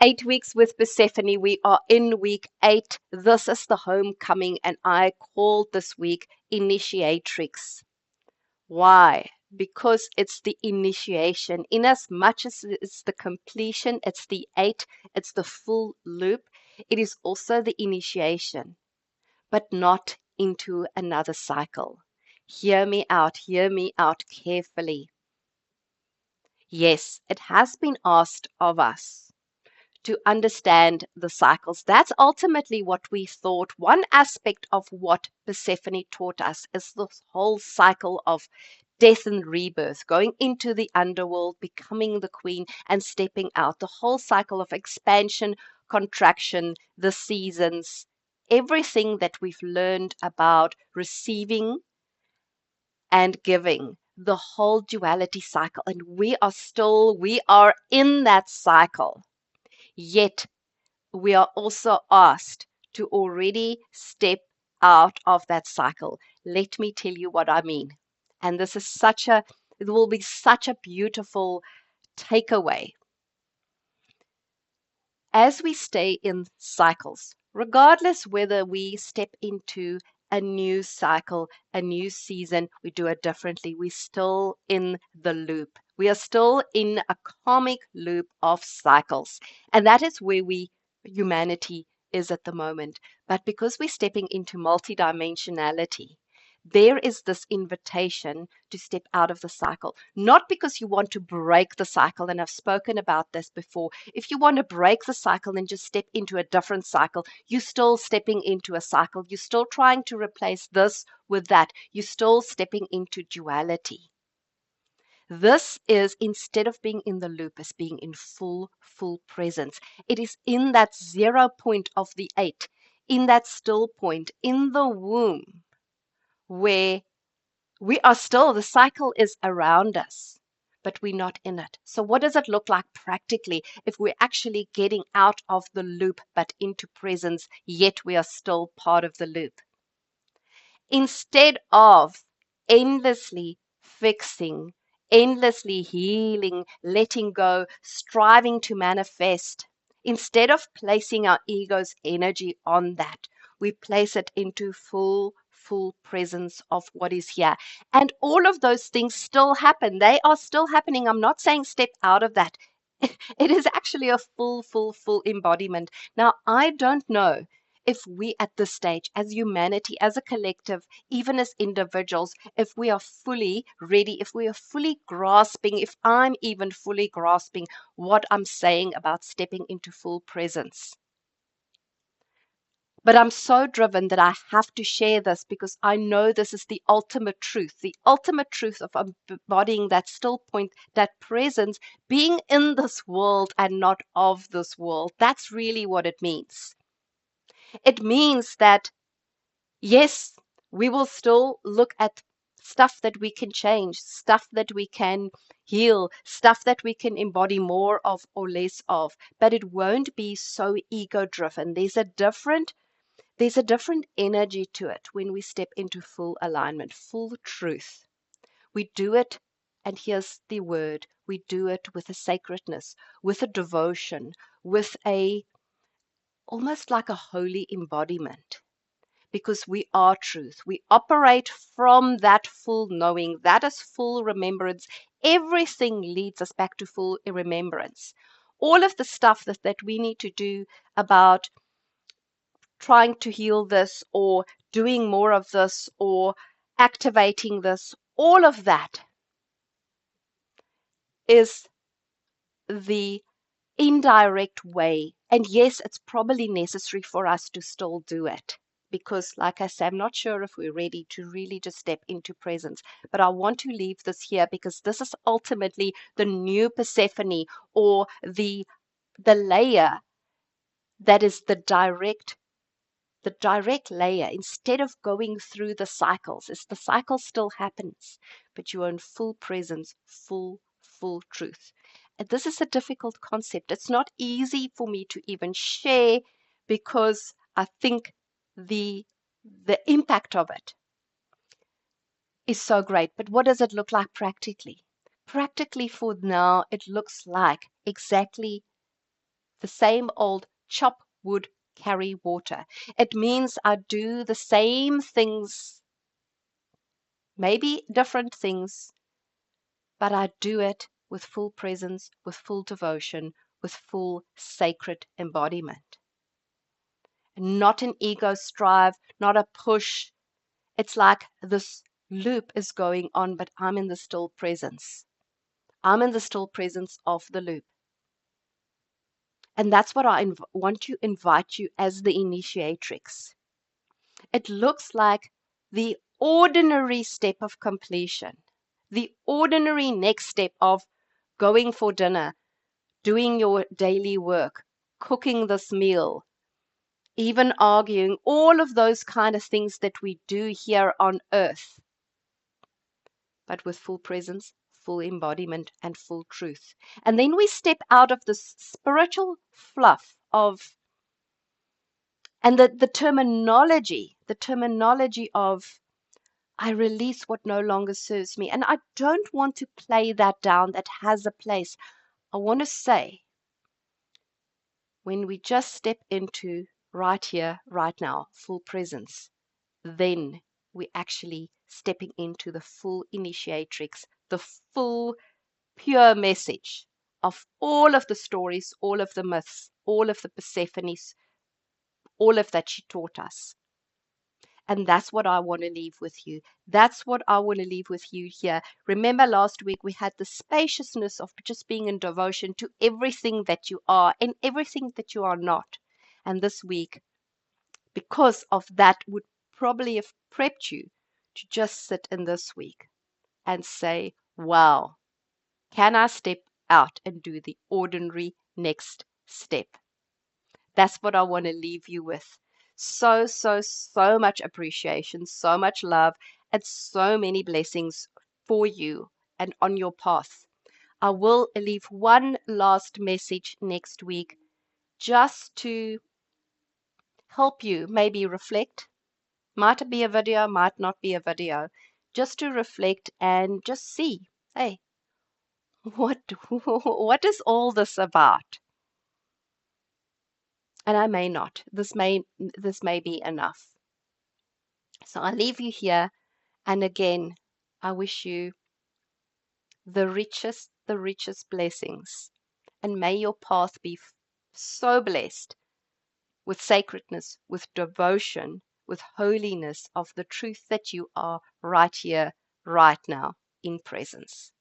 8 weeks with Persephone. We are in week 8. This is the homecoming, and I called this week Initiatrix. Why? Because it's the initiation. In as much as it's the completion, it's the 8, it's the full loop, it is also the initiation, but not into another cycle. Hear me out carefully. Yes, it has been asked of us to understand the cycles. That's ultimately what we thought. One aspect of what Persephone taught us is the whole cycle of death and rebirth, going into the underworld, becoming the queen, and stepping out. The whole cycle of expansion, contraction, the seasons, everything that we've learned about receiving and giving, the whole duality cycle. And we are in that cycle. Yet we are also asked to already step out of that cycle. Let me tell you what I mean. And this is it will be such a beautiful takeaway. As we stay in cycles, regardless whether we step into a new cycle, a new season, we do it differently. We're still in the loop. We are still in a karmic loop of cycles. And that is where humanity is at the moment. But because we're stepping into multidimensionality, there is this invitation to step out of the cycle, not because you want to break the cycle. And I've spoken about this before. If you want to break the cycle and just step into a different cycle, you're still stepping into a cycle. You're still trying to replace this with that. You're still stepping into duality. This is, instead of being in the loop, is being in full presence. It is in that 0 point of the 8, in that still point, in the womb, where we are still, the cycle is around us, but we're not in it. So what does it look like practically if we're actually getting out of the loop but into presence, yet we are still part of the loop? Instead of endlessly fixing, endlessly healing, letting go, striving to manifest, instead of placing our ego's energy on that, we place it into full presence of what is here. And all of those things still happen. They are still happening. I'm not saying step out of that. It is actually a full embodiment. Now, I don't know if we at this stage, as humanity, as a collective, even as individuals, if we are fully ready, if we are fully grasping, if I'm even fully grasping what I'm saying about stepping into full presence. But I'm so driven that I have to share this because I know this is the ultimate truth of embodying that still point, that presence, being in this world and not of this world. That's really what it means. It means that, yes, we will still look at stuff that we can change, stuff that we can heal, stuff that we can embody more of or less of, but it won't be so ego driven. There's a different energy to it when we step into full alignment, full truth. We do it, and here's the word, we do it with a sacredness, with a devotion, with almost like a holy embodiment. Because we are truth. We operate from that full knowing. That is full remembrance. Everything leads us back to full remembrance. All of the stuff that we need to do about trying to heal this or doing more of this or activating this, all of that is the indirect way. And yes, it's probably necessary for us to still do it. Because, like I said, I'm not sure if we're ready to really just step into presence. But I want to leave this here because this is ultimately the new Persephone, or the layer that is the direct layer. Instead of going through the cycles, the cycle still happens, but you're in full presence, full truth. And this is a difficult concept. It's not easy for me to even share because I think the impact of it is so great. But what does it look like practically? Practically for now, it looks like exactly The same old chop wood, carry water. It means I do the same things, maybe different things, but I do it with full presence, with full devotion, with full sacred embodiment. Not an ego strive, not a push. It's like this loop is going on, but I'm in the still presence. I'm in the still presence of the loop. And that's what I want to invite you as the initiatrix. It looks like the ordinary step of completion, the ordinary next step of going for dinner, doing your daily work, cooking this meal, even arguing, all of those kind of things that we do here on earth, but with full presence, full embodiment, and full truth. And then we step out of this spiritual fluff of, and the terminology of, I release what no longer serves me. And I don't want to play that down. That has a place. I want to say, when we just step into right here, right now, full presence, then we actually stepping into the full initiatrix, the full pure message of all of the stories, all of the myths, all of the Persephones, all of that she taught us. And that's what I want to leave with you. That's what I want to leave with you here. Remember last week we had the spaciousness of just being in devotion to everything that you are and everything that you are not. And this week, because of that, would probably have prepped you to just sit in this week and say, wow, can I step out and do the ordinary next step? That's what I want to leave you with. So, so, so much appreciation, so much love, and so many blessings for you and on your path. I will leave one last message next week just to help you maybe reflect. Might be a video, might not be a video. Just to reflect and just see, hey, what what is all this about? And I may not. This may be enough. So I leave you here, and again, I wish you the richest blessings. And may your path be so blessed with sacredness, with devotion, with holiness of the truth that you are right here, right now, in presence.